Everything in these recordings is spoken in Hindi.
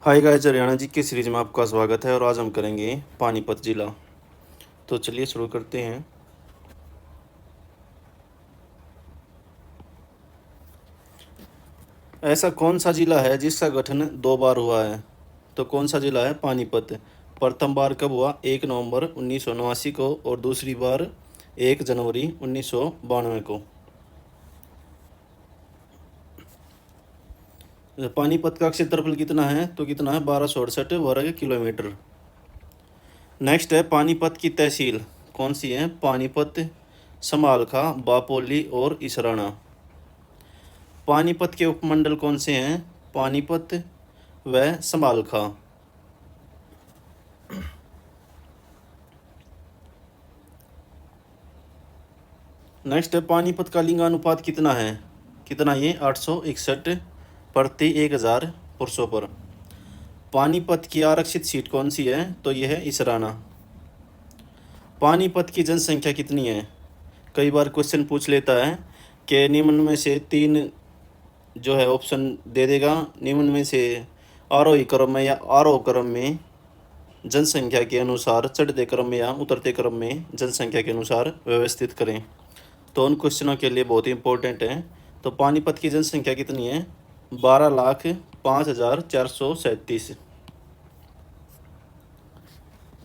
हाय गाइस, हरियाणा जी की सीरीज में आपका स्वागत है और आज हम करेंगे पानीपत जिला। तो चलिए शुरू करते हैं। ऐसा कौन सा जिला है जिसका गठन 2 बार हुआ है? तो कौन सा जिला है? पानीपत। प्रथम बार कब हुआ? 1 नवंबर 1989 को और दूसरी बार 1 जनवरी 1992 को। पानीपत का क्षेत्रफल कितना है? तो कितना है? 1268 वर्ग किलोमीटर। नेक्स्ट है पानीपत की तहसील कौन सी है? पानीपत, समालखा, बापोली और इसराना। पानीपत के उपमंडल कौन से हैं? पानीपत व समालखा। नेक्स्ट है पानीपत का लिंगानुपात कितना है? कितना ये? 861 प्रति 1000 पुरुषों पर। पानीपत की आरक्षित सीट कौन सी है? तो यह है इसराना। पानीपत की जनसंख्या कितनी है? कई बार क्वेश्चन पूछ लेता है कि निम्न में से तीन जो है ऑप्शन दे देगा, निम्न में से आरोही क्रम में या आरोह क्रम में जनसंख्या के अनुसार, चढ़ते क्रम में या उतरते क्रम में जनसंख्या के अनुसार व्यवस्थित करें। तो उन क्वेश्चनों के लिए बहुत ही इंपॉर्टेंट है। तो पानीपत की जनसंख्या कितनी है? 12,05,437।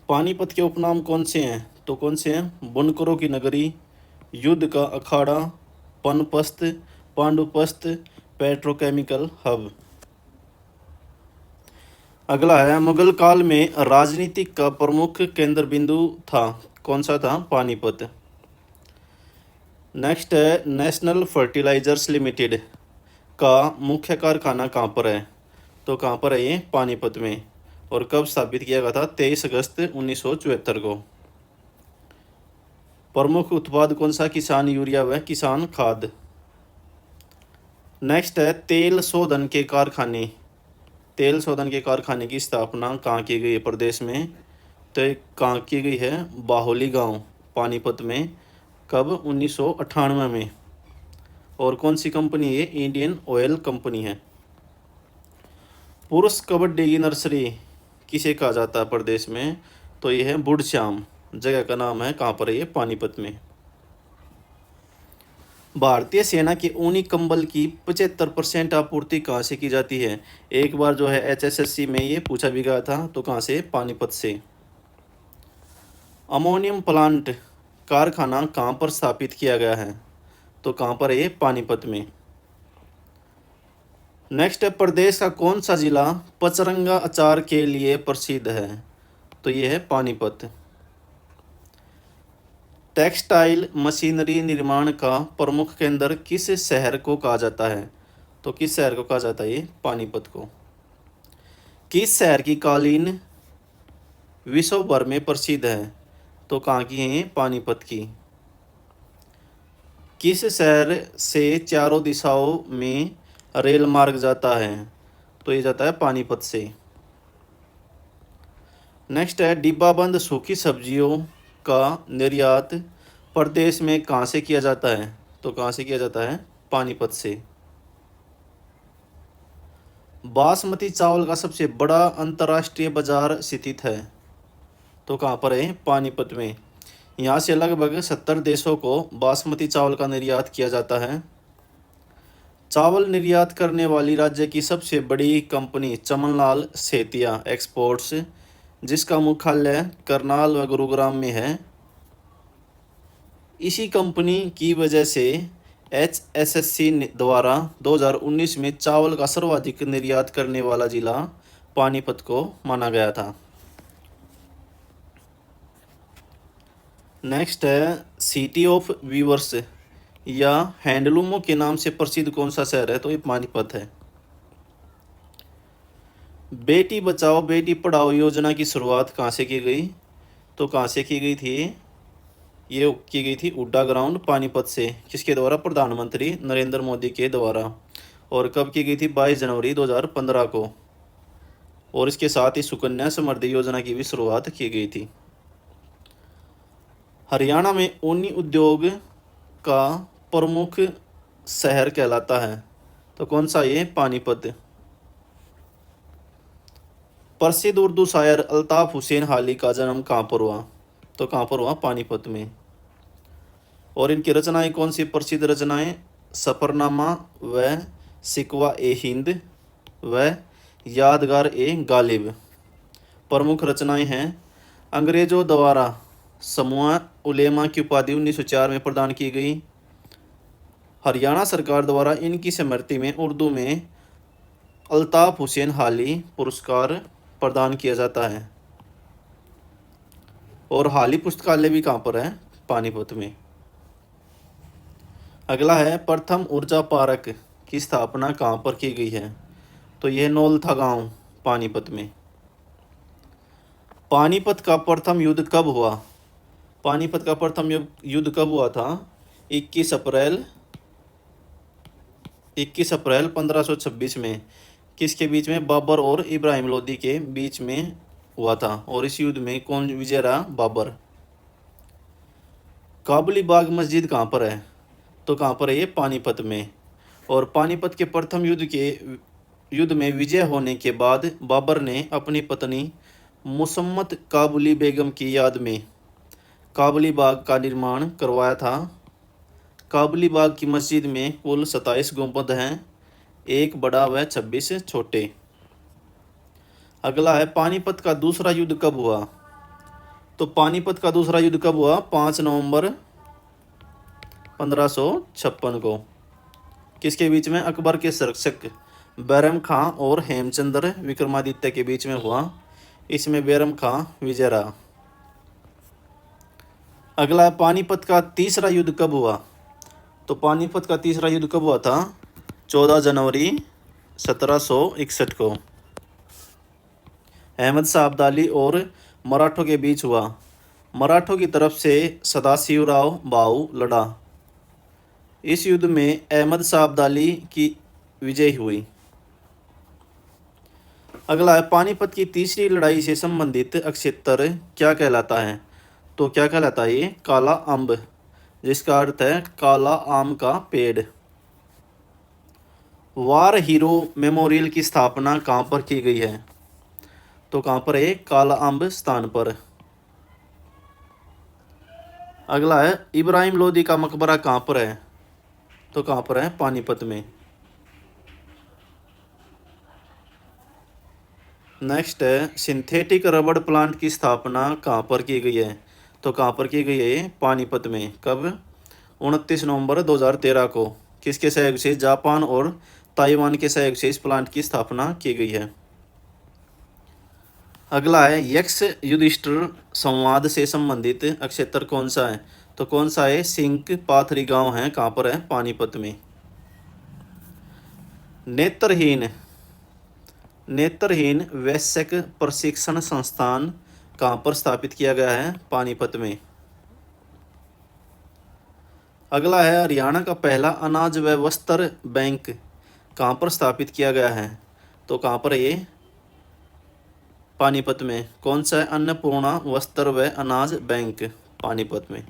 पानीपत के उपनाम कौन से हैं? तो कौन से हैं? बुनकरों की नगरी, युद्ध का अखाड़ा, पनपस्त, पांडुपस्त, पेट्रोकेमिकल हब। अगला है मुगल काल में राजनीतिक का प्रमुख केंद्र बिंदु था कौन सा था? पानीपत। नेक्स्ट है नेशनल फर्टिलाइजर्स लिमिटेड का मुख्य कारखाना कहाँ पर है? तो कहाँ पर है ये? पानीपत में। और कब स्थापित किया गया था? 23 अगस्त 1974 को। प्रमुख उत्पाद कौन सा? किसान यूरिया व किसान खाद। नेक्स्ट है तेल शोधन के कारखाने। तेल शोधन के कारखाने की स्थापना कहाँ की गई है प्रदेश में? तो कहाँ की गई है? बाहोली गांव, पानीपत में। कब? 1998 में। और कौन सी कंपनी है? इंडियन ऑयल कंपनी है। पुरुष कबड्डी की नर्सरी किसे कहा जाता है प्रदेश में? तो ये है बुढ़श्याम, जगह का नाम है। कहाँ पर है ये? पानीपत में। भारतीय सेना के ऊनी कंबल की 75% आपूर्ति कहाँ से की जाती है? एक बार जो है HSSC में ये पूछा भी गया था। तो कहाँ से? पानीपत से। अमोनियम प्लांट कारखाना कहाँ पर स्थापित किया गया है? तो कहाँ पर है ये? पानीपत में। नेक्स्ट है प्रदेश का कौन सा जिला पचरंगा अचार के लिए प्रसिद्ध है? तो ये है पानीपत। टेक्सटाइल मशीनरी निर्माण का प्रमुख केंद्र किस शहर को कहा जाता है? तो किस शहर को कहा जाता है ये? पानीपत को। किस शहर की कालीन विश्व भर में प्रसिद्ध है? तो कहाँ की है ये? पानीपत की। किस शहर से चारों दिशाओं में रेल मार्ग जाता है? तो ये जाता है पानीपत से। नेक्स्ट है डिब्बाबंद सूखी सब्जियों का निर्यात प्रदेश में कहाँ से किया जाता है? तो कहाँ से किया जाता है? पानीपत से। बासमती चावल का सबसे बड़ा अंतर्राष्ट्रीय बाजार स्थित है। तो कहाँ पर है? पानीपत में। यहाँ से लगभग 70 देशों को बासमती चावल का निर्यात किया जाता है। चावल निर्यात करने वाली राज्य की सबसे बड़ी कंपनी चमनलाल सेतिया एक्सपोर्ट्स, जिसका मुख्यालय करनाल व गुरुग्राम में है। इसी कंपनी की वजह से HSSC द्वारा 2019 में चावल का सर्वाधिक निर्यात करने वाला जिला पानीपत को माना गया था। नेक्स्ट है सिटी ऑफ वीवर्स या हैंडलूमों के नाम से प्रसिद्ध कौन सा शहर है? तो ये पानीपत है। बेटी बचाओ बेटी पढ़ाओ योजना की शुरुआत कहाँ से की गई? तो कहाँ से की गई थी? ये की गई थी उड्डा ग्राउंड पानीपत से। किसके द्वारा? प्रधानमंत्री नरेंद्र मोदी के द्वारा। और कब की गई थी? 22 जनवरी 2015 को। और इसके साथ ही सुकन्या समृद्धि योजना की भी शुरुआत की गई थी। हरियाणा में ऊनी उद्योग का प्रमुख शहर कहलाता है। तो कौन सा ये? पानीपत। प्रसिद्ध उर्दू शायर अल्ताफ हुसैन हाली का जन्म कहाँ पर हुआ? तो कहाँ पर हुआ? पानीपत में। और इनकी रचनाएं कौन सी प्रसिद्ध रचनाएं? सफरनामा व शिकवा ए हिंद व यादगार ए गालिब। प्रमुख रचनाएं हैं अंग्रेजों द्वारा समूह उलेमा की उपाधि 1904 में प्रदान की गई। हरियाणा सरकार द्वारा इनकी स्मृति में उर्दू में अल्ताफ हुसैन हाली पुरस्कार प्रदान किया जाता है। और हाली पुस्तकालय भी कहाँ पर है? पानीपत में। अगला है प्रथम ऊर्जा पार्क की स्थापना कहाँ पर की गई है? तो यह नौलथा गांव पानीपत में। पानीपत का प्रथम युद्ध कब हुआ? पानीपत का प्रथम युद्ध कब हुआ था? 21 अप्रैल 1526 में। किसके बीच में? बाबर और इब्राहिम लोदी के बीच में हुआ था। और इस युद्ध में कौन विजय रहा? बाबर। काबुली बाग मस्जिद कहाँ पर है? तो कहाँ पर है ये? पानीपत में। और पानीपत के प्रथम युद्ध में विजय होने के बाद बाबर ने अपनी पत्नी मुसम्मत काबुली बेगम की याद में काबुली बाग का निर्माण करवाया था। काबुली बाग की मस्जिद में कुल 27 गुंबद हैं, एक बड़ा व 26 छोटे। अगला है पानीपत का दूसरा युद्ध कब हुआ? तो पानीपत का दूसरा युद्ध कब हुआ? 5 नवंबर 1556 को। किसके बीच में? अकबर के संरक्षक बैरम खां और हेमचंद्र विक्रमादित्य के बीच में हुआ। इसमें बैरम खां विजय रहा। अगला है पानीपत का तीसरा युद्ध कब हुआ? तो पानीपत का तीसरा युद्ध कब हुआ था? 14 जनवरी 1761 को अहमद शाह अब्दाली और मराठों के बीच हुआ। मराठों की तरफ से सदाशिवराव भाऊ लड़ा। इस युद्ध में अहमद शाह अब्दाली की विजय हुई। अगला है पानीपत की तीसरी लड़ाई से संबंधित अक्षेत्र क्या कहलाता है? तो क्या कहलाता है ये? काला अम्ब, जिसका अर्थ है काला आम का पेड़। वार हीरो मेमोरियल की स्थापना कहाँ पर की गई है? तो कहाँ पर है? काला अम्ब स्थान पर। अगला है इब्राहिम लोदी का मकबरा कहाँ पर है? तो कहाँ पर है? पानीपत में। नेक्स्ट है सिंथेटिक रबड़ प्लांट की स्थापना कहाँ पर की गई है? तो कहाँ पर की गई है? पानीपत में। कब? 29 नवंबर 2013 को। किसके सहयोग से? जापान और ताइवान के सहयोग से इस प्लांट की स्थापना की गई है। अगला है यक्ष युधिष्ठिर संवाद से संबंधित अक्षेत्र कौन सा है? तो कौन सा है? सिंक पाथरी गांव है। कहाँ पर है? पानीपत में। नेत्रहीन वैश्यक प्रशिक्षण संस्थान कहाँ पर स्थापित किया गया है? पानीपत में। अगला है हरियाणा का पहला अनाज व वस्त्र बैंक कहाँ पर स्थापित किया गया है? तो कहाँ पर है ये? पानीपत में। कौन सा है? अन्नपूर्णा वस्त्र व अनाज बैंक, पानीपत में।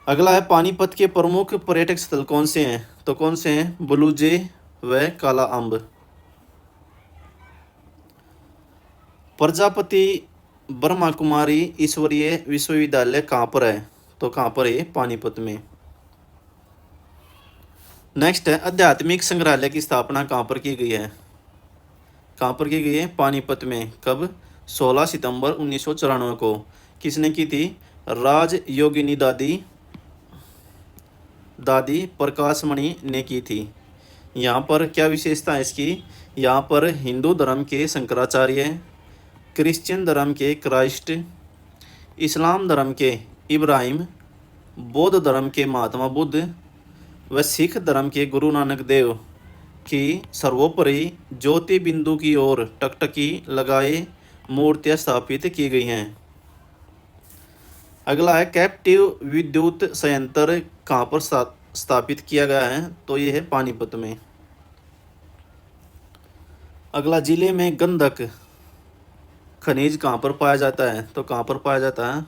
अगला है पानीपत के प्रमुख पर्यटक स्थल कौन से हैं? तो कौन से हैं? बलूजे व काला अम्ब। प्रजापति ब्रह्मा कुमारी ईश्वरीय विश्वविद्यालय कहाँ पर है? तो कहाँ पर है? पानीपत में। नेक्स्ट है आध्यात्मिक संग्रहालय की स्थापना कहाँ पर की गई है? कहाँ पर की गई है? पानीपत में। कब? 16 सितंबर 1994 को। किसने की थी? राज योगिनी दादी प्रकाशमणि ने की थी। यहाँ पर क्या विशेषता है इसकी? यहाँ पर हिंदू धर्म के शंकराचार्य, क्रिश्चियन धर्म के क्राइस्ट, इस्लाम धर्म के इब्राहिम, बौद्ध धर्म के महात्मा बुद्ध व सिख धर्म के गुरु नानक देव की सर्वोपरि ज्योति बिंदु की ओर टकटकी लगाए मूर्तियाँ स्थापित की गई हैं। अगला है कैप्टिव विद्युत संयंत्र कहाँ पर स्थापित किया गया है? तो ये है पानीपत में। अगला जिले में गंधक खनिज कहाँ पर पाया जाता है? तो कहाँ पर पाया जाता है?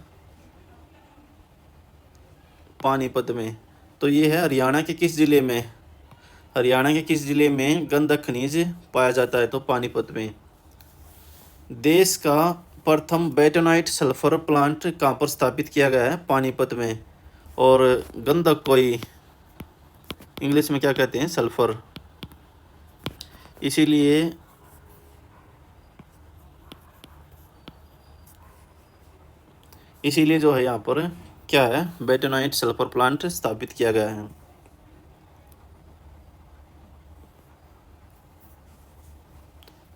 पानीपत में। तो ये है हरियाणा के किस जिले में? हरियाणा के किस जिले में गंधक खनिज पाया जाता है? तो पानीपत में। देश का प्रथम बेटोनाइट सल्फर प्लांट कहाँ पर स्थापित किया गया है? पानीपत में। और गंधक कोई इंग्लिश में क्या कहते हैं? सल्फर। इसीलिए जो है यहाँ पर क्या है, बेटोनाइट सल्फर प्लांट स्थापित किया गया है।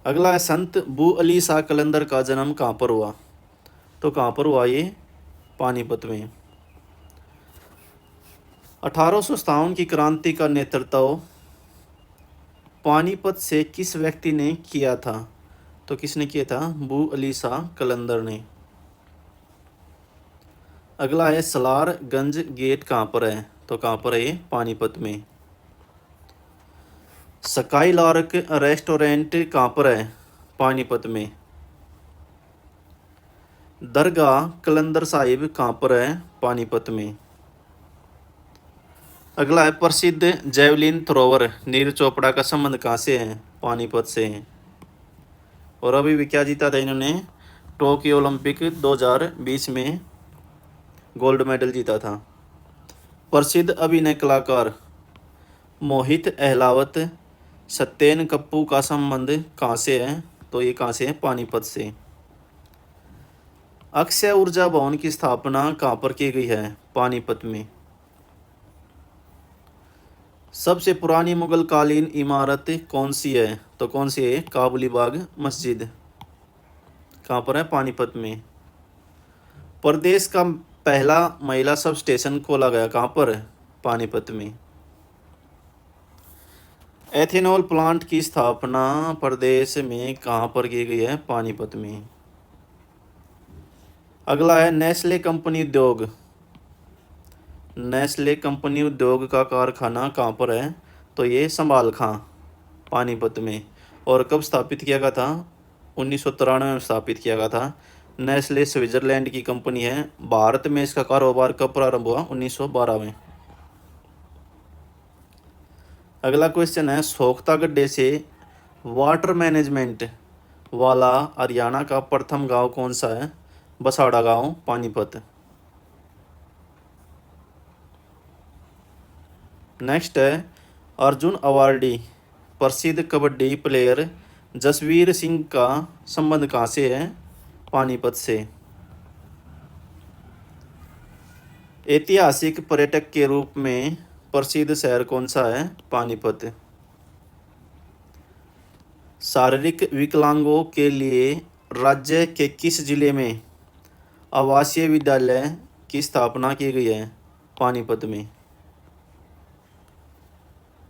अगला है संत बू अली शाह कलंदर का जन्म कहाँ पर हुआ? तो कहाँ पर हुआ ये? पानीपत में। 1857 की क्रांति का नेतृत्व पानीपत से किस व्यक्ति ने किया था? तो किसने किया था? बू अली शाह कलंदर ने। अगला है सलारगंज गेट कहाँ पर है? तो कहाँ पर है ये? पानीपत में। स्काई लार्क रेस्टोरेंट कहाँ पर है? पानीपत में। दरगाह कलंदर साहिब कहाँ पर है? पानीपत में। अगला है प्रसिद्ध जेवलिन थ्रोवर नीरज चोपड़ा का संबंध कहाँ से है? पानीपत से है। और अभी भी क्या जीता था इन्होंने? टोक्यो ओलंपिक 2020 में गोल्ड मेडल जीता था। प्रसिद्ध अभिनय कलाकार मोहित अहलावत सत्येन कप्पू का संबंध कहाँ से है? तो ये कहाँ से है? पानीपत से। अक्षय ऊर्जा भवन की स्थापना कहाँ पर की गई है? पानीपत में। सबसे पुरानी मुगल कालीन इमारत कौन सी है? तो कौन सी है? काबुली बाग मस्जिद। कहाँ पर है? पानीपत में। प्रदेश का पहला महिला सब स्टेशन खोला गया कहाँ पर? पानीपत में। एथेनॉल प्लांट की स्थापना प्रदेश में कहाँ पर की गई है? पानीपत में। अगला है नेस्ले कंपनी उद्योग। नेस्ले कंपनी उद्योग का कारखाना कहाँ पर है? तो ये संभाल खां पानीपत में। और कब स्थापित किया गया था? 1993 में स्थापित किया गया था। नेस्ले स्विट्जरलैंड की कंपनी है। भारत में इसका कारोबार कब प्रारंभ हुआ? 1912 में। अगला क्वेश्चन है सोख्ता गड्ढे से वाटर मैनेजमेंट वाला हरियाणा का प्रथम गांव कौन सा है? बसाड़ा गांव पानीपत। नेक्स्ट है अर्जुन अवार्डी प्रसिद्ध कबड्डी प्लेयर जसवीर सिंह का संबंध कहाँ से है? पानीपत से। ऐतिहासिक पर्यटक के रूप में प्रसिद्ध शहर कौन सा है? पानीपत। शारीरिक विकलांगों के लिए राज्य के किस जिले में आवासीय विद्यालय की स्थापना की गई है? पानीपत में।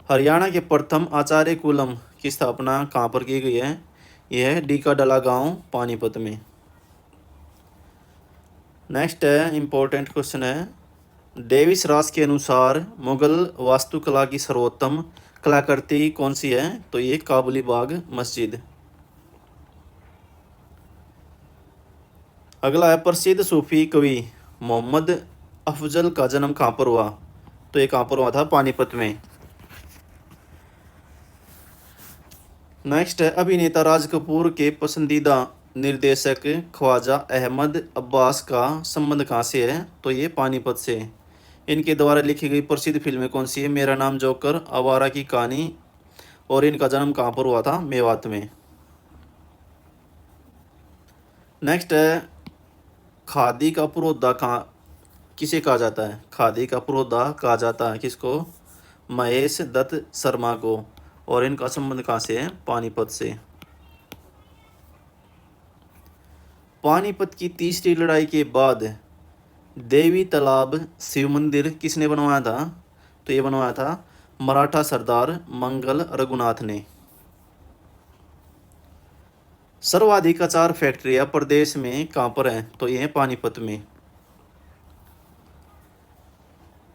हरियाणा के प्रथम आचार्य कुलम की स्थापना कहाँ पर की गई है? यह है डीकाडला गांव पानीपत में। नेक्स्ट है इम्पोर्टेंट क्वेश्चन है डेविस रास के अनुसार मुगल वास्तुकला की सर्वोत्तम कलाकृति कौन सी है? तो ये काबुली बाग मस्जिद। अगला है प्रसिद्ध सूफी कवि मोहम्मद अफजल का जन्म कहाँ पर हुआ? तो ये कहाँ पर हुआ था? पानीपत में। नेक्स्ट है अभिनेता राज कपूर के पसंदीदा निर्देशक ख्वाजा अहमद अब्बास का संबंध कहाँ से है? तो ये पानीपत से। इनके द्वारा लिखी गई प्रसिद्ध फिल्में कौन सी है? मेरा नाम जोकर, आवारा की कहानी। और इनका जन्म कहाँ पर हुआ था? मेवात में। नेक्स्ट है खादी का पुरोधा कहाँ किसे कहा जाता है? खादी का पुरोधा कहा जाता है किसको? महेश दत्त शर्मा को। और इनका संबंध कहाँ से है? पानीपत से। पानीपत की तीसरी लड़ाई के बाद देवी तालाब शिव मंदिर किसने बनवाया था? तो ये बनवाया था मराठा सरदार मंगल रघुनाथ ने। सर्वाधिक अचार फैक्ट्रियां प्रदेश में कहाँ पर है? तो ये है पानीपत में।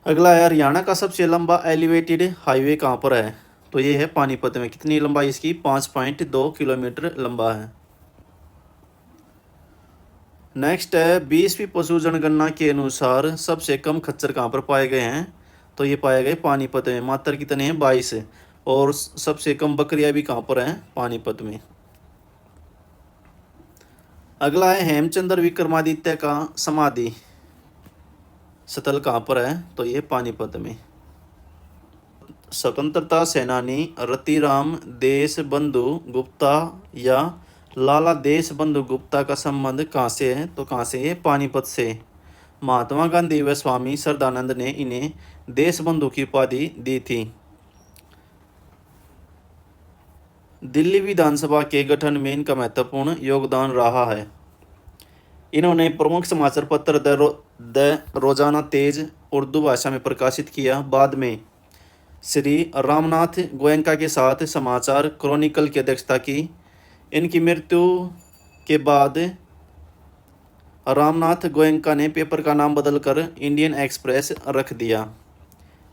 अगला है हरियाणा का सबसे लंबा एलिवेटेड हाईवे कहाँ पर है? तो ये है पानीपत में। कितनी लंबाई इसकी? 5.2 किलोमीटर लंबा है। नेक्स्ट है 20वीं पशु जनगणना के अनुसार सबसे कम खच्चर कहाँ पर पाए गए हैं? तो ये पाए गए पानीपत में। मात्र कितने हैं? 22। और सबसे कम बकरियां भी कहाँ पर हैं? पानीपत में। अगला है हेमचंद्र विक्रमादित्य का समाधि स्थल कहाँ पर है? तो ये पानीपत में। स्वतंत्रता सेनानी रतिराम देशबंधु गुप्ता या लाला देशबंधु गुप्ता का संबंध कहाँ से है? तो कहाँ से है? पानीपत से। महात्मा गांधी व स्वामी श्रद्धानंद ने इन्हें देशबंधु की उपाधि दी थी। दिल्ली विधानसभा के गठन में इनका महत्वपूर्ण योगदान रहा है। इन्होंने प्रमुख समाचार पत्र द रोजाना तेज उर्दू भाषा में प्रकाशित किया। बाद में श्री रामनाथ गोयनका के साथ समाचार क्रॉनिकल की अध्यक्षता की। इनकी मृत्यु के बाद रामनाथ गोयनका ने पेपर का नाम बदलकर इंडियन एक्सप्रेस रख दिया।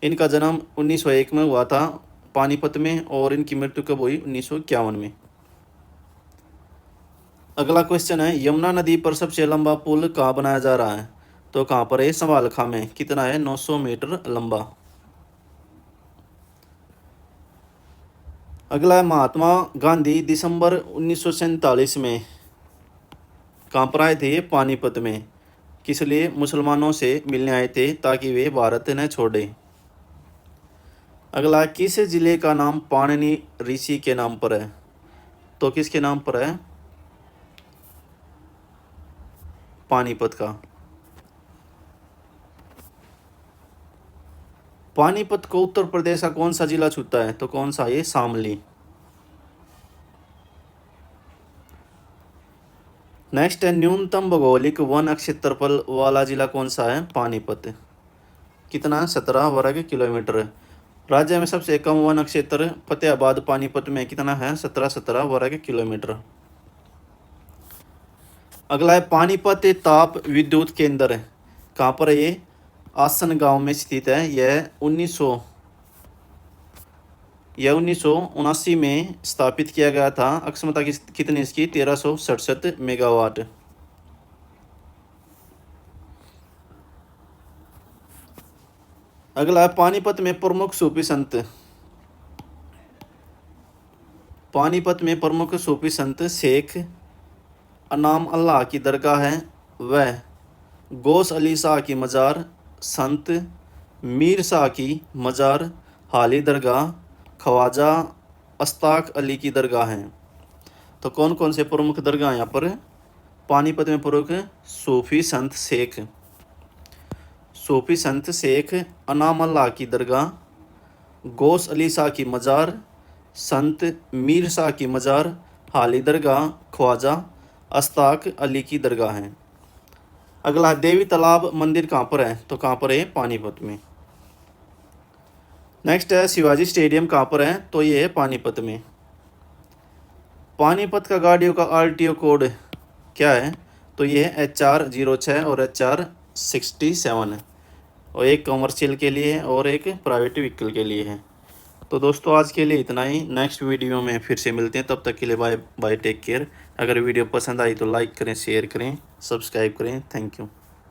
इनका जन्म 1901 में हुआ था पानीपत में और इनकी मृत्यु कब हुई? 1951 में। अगला क्वेश्चन है यमुना नदी पर सबसे लंबा पुल कहाँ बनाया जा रहा है? तो कहाँ पर है? संभालखा में। कितना है? 900 मीटर लंबा। अगला है महात्मा गांधी दिसंबर 1947 में कहाँ पर आए थे? पानीपत में। किस लिए? मुसलमानों से मिलने आए थे ताकि वे भारत न छोड़े। अगला किस जिले का नाम पाणिनि ऋषि के नाम पर है? तो किसके नाम पर है? पानीपत का। पानीपत को उत्तर प्रदेश का कौन सा जिला छूता है? तो कौन सा? ये शामली। नेक्स्ट है न्यूनतम भौगोलिक वन क्षेत्रफल वाला जिला कौन सा है? पानीपत। कितना? 17 वर्ग किलोमीटर। राज्य में सबसे कम वन क्षेत्र फतेहाबाद पानीपत में कितना है? 17 वर्ग किलोमीटर। अगला है पानीपत ताप विद्युत केंद्र कहाँ पर है? ये आसन गांव में स्थित है। यह 1979 में स्थापित किया गया था। अक्षमता कितनी इसकी? 1367 मेगावाट। अगला है पानीपत में प्रमुख सूफी संत। पानीपत में प्रमुख सूफी संत शेख अनाम अल्लाह की दरगाह है, वह गौस अली शाह की मज़ार, संत मीर शाह की मज़ार, हाली दरगाह, ख्वाजा अस्ताक अली की दरगाह हैं। तो कौन कौन से प्रमुख दरगाह यहाँ पर? पानीपत में प्रमुख सूफी संत शेख अनाम अल्लाह की दरगाह, गौस अली शाह की मज़ार, संत मीर शाह की मज़ार, हाली दरगाह, ख्वाजा अस्ताक अली की दरगाह हैं। अगला देवी तालाब मंदिर कहाँ पर है? तो कहाँ पर है? पानीपत में। नेक्स्ट है शिवाजी स्टेडियम कहाँ पर है? तो ये है पानीपत में। पानीपत का गाड़ियों का RTO कोड क्या है? तो ये है HR06 और HR67 है, और एक कमर्शियल के लिए है और एक प्राइवेट व्हीकल के लिए है। तो दोस्तों आज के लिए इतना ही। नेक्स्ट वीडियो में फिर से मिलते हैं, तब तक के लिए बाय बाय, टेक केयर। अगर वीडियो पसंद आई तो लाइक करें, शेयर करें, सब्सक्राइब करें। Thank you.